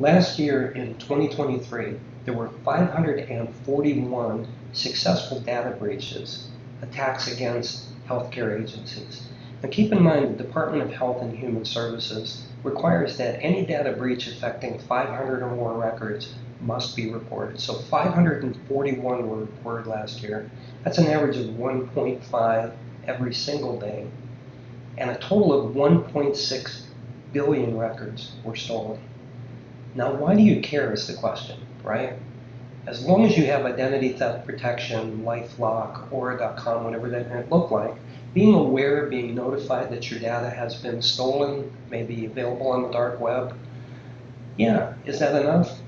Last year in 2023, there were 541 successful data breaches, attacks against healthcare agencies. Now keep in mind the Department of Health and Human Services requires that any data breach affecting 500 or more records must be reported. So 541 were reported last year. That's an average of 1.5 every single day. And a total of 1.6 billion records were stolen. Now, why do you care is the question, right? As long as you have identity theft protection, LifeLock, Aura.com, whatever that might look like, being aware, being notified that your data has been stolen, may be available on the dark web, yeah, is that enough?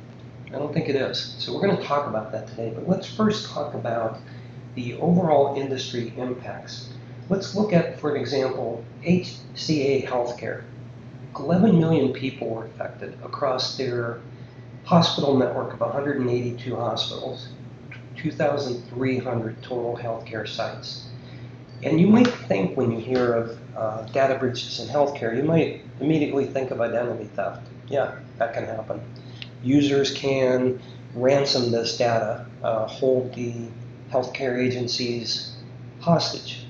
I don't think it is. So we're going to talk about that today, but let's first talk about the overall industry impacts. Let's look at, for example, HCA Healthcare. 11 million people were affected across their hospital network of 182 hospitals, 2,300 total healthcare sites. And you might think when you hear of data breaches in healthcare, you might immediately think of identity theft. Yeah, that can happen. Users can ransom this data, hold the healthcare agencies hostage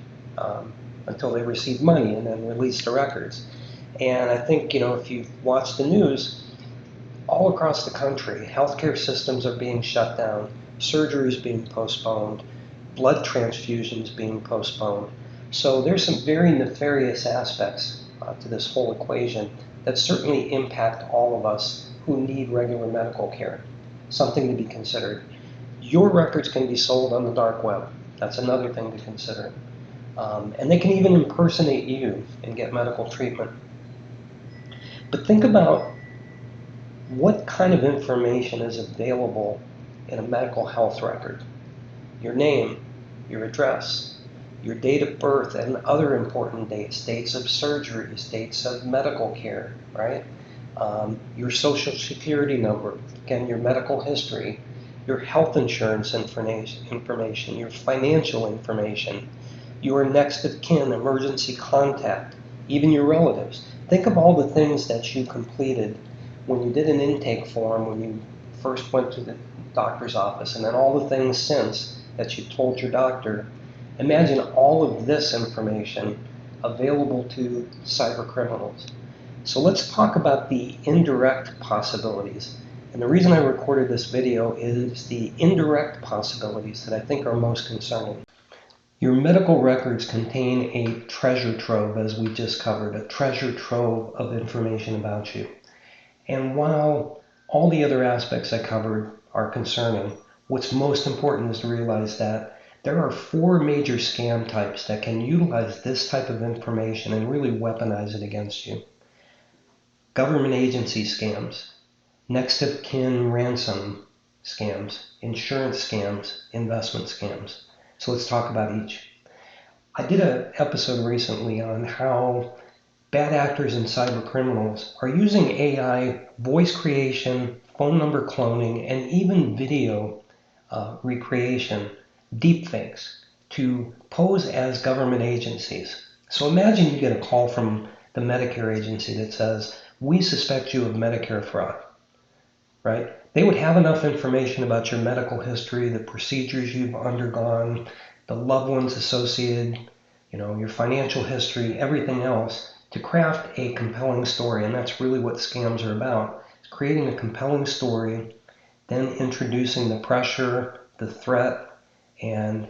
until they receive money and then release the records. And I think, if you've watched the news, all across the country, healthcare systems are being shut down, surgeries being postponed, blood transfusions being postponed. So there's some very nefarious aspects to this whole equation that certainly impact all of us who need regular medical care. Something to be considered. Your records can be sold on the dark web. That's another thing to consider. And they can even impersonate you and get medical treatment. But think about what kind of information is available in a medical health record. Your name, your address, your date of birth, and other important dates, dates of surgeries, dates of medical care, right? Your social security number, again, your medical history, your health insurance information, your financial information, your next of kin, emergency contact, even your relatives. Think of all the things that you completed when you did an intake form, when you first went to the doctor's office, and then all the things since that you told your doctor. Imagine all of this information available to cybercriminals. So let's talk about the indirect possibilities. And the reason I recorded this video is the indirect possibilities that I think are most concerning. Your medical records contain a treasure trove, as we just covered, a treasure trove of information about you. And while all the other aspects I covered are concerning, what's most important is to realize that there are 4 major scam types that can utilize this type of information and really weaponize it against you. Government agency scams, next of kin ransom scams, insurance scams, investment scams. So let's talk about each. I did an episode recently on how bad actors and cyber criminals are using AI, voice creation, phone number cloning, and even video recreation, deepfakes, to pose as government agencies. So imagine you get a call from the Medicare agency that says, "We suspect you of Medicare fraud," right? They would have enough information about your medical history, the procedures you've undergone, the loved ones associated, your financial history, everything else, to craft a compelling story. And that's really what scams are about. It's creating a compelling story, then introducing the pressure, the threat, and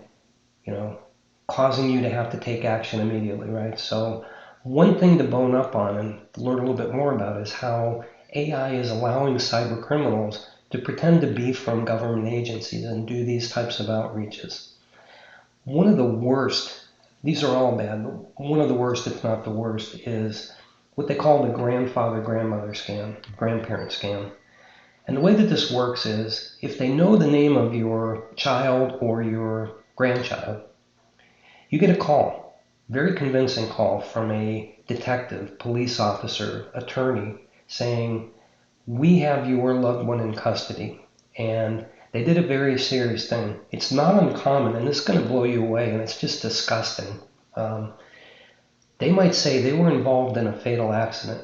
causing you to have to take action immediately, right? So one thing to bone up on and learn a little bit more about is how AI is allowing cyber criminals to pretend to be from government agencies and do these types of outreaches. One of the worst, these are all bad, but one of the worst, if not the worst, is what they call the grandfather-grandmother scam, grandparent scam. And the way that this works is, if they know the name of your child or your grandchild, you get a call, very convincing call from a detective, police officer, attorney, saying, "We have your loved one in custody, and they did a very serious thing." It's not uncommon, and this is going to blow you away, and it's just disgusting. They might say they were involved in a fatal accident.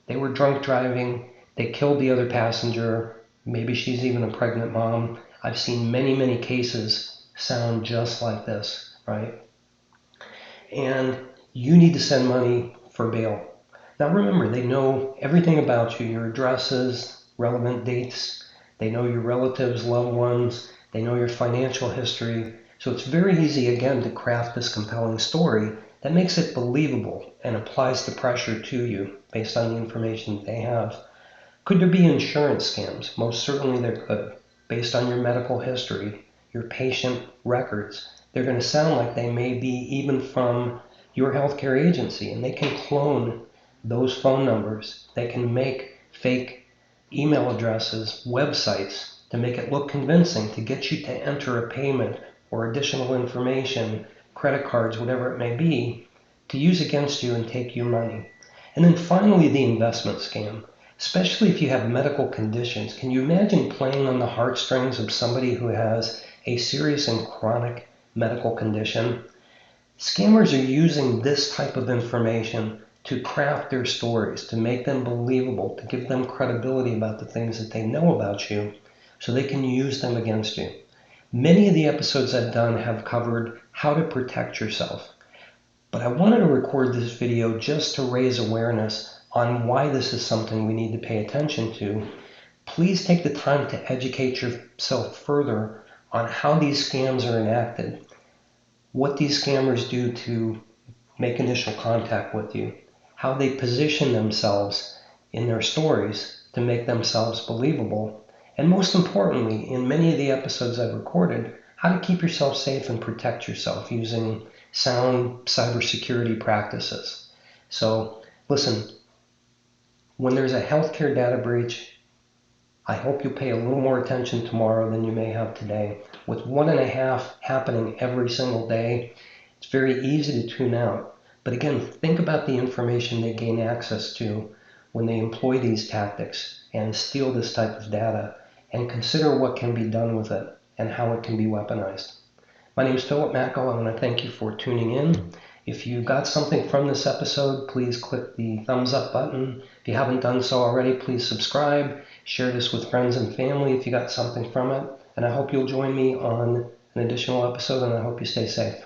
They were drunk driving. They killed the other passenger. Maybe she's even a pregnant mom. I've seen many, many cases sound just like this, right? And you need to send money for bail. Now remember, they know everything about you, your addresses, relevant dates. They know your relatives, loved ones. They know your financial history. So it's very easy, again, to craft this compelling story that makes it believable and applies the pressure to you based on the information that they have. Could there be insurance scams? Most certainly there could. Based on your medical history, your patient records, they're going to sound like they may be even from your healthcare agency, and they can clone those phone numbers. They can make fake email addresses, websites, to make it look convincing, to get you to enter a payment or additional information, credit cards, whatever it may be, to use against you and take your money. And then finally, the investment scam. Especially if you have medical conditions. Can you imagine playing on the heartstrings of somebody who has a serious and chronic medical condition? Scammers are using this type of information to craft their stories, to make them believable, to give them credibility about the things that they know about you, so they can use them against you. Many of the episodes I've done have covered how to protect yourself. But I wanted to record this video just to raise awareness on why this is something we need to pay attention to. Please take the time to educate yourself further on how these scams are enacted, what these scammers do to make initial contact with you, how they position themselves in their stories to make themselves believable, and most importantly, in many of the episodes I've recorded, how to keep yourself safe and protect yourself using sound cybersecurity practices. So listen, when there's a healthcare data breach, I hope you'll pay a little more attention tomorrow than you may have today. With 1.5 happening every single day, it's very easy to tune out. But again, think about the information they gain access to when they employ these tactics and steal this type of data, and consider what can be done with it and how it can be weaponized. My name is Philip Macko. I want to thank you for tuning in. If you got something from this episode, please click the thumbs up button. If you haven't done so already, please subscribe. Share this with friends and family if you got something from it. And I hope you'll join me on an additional episode, and I hope you stay safe.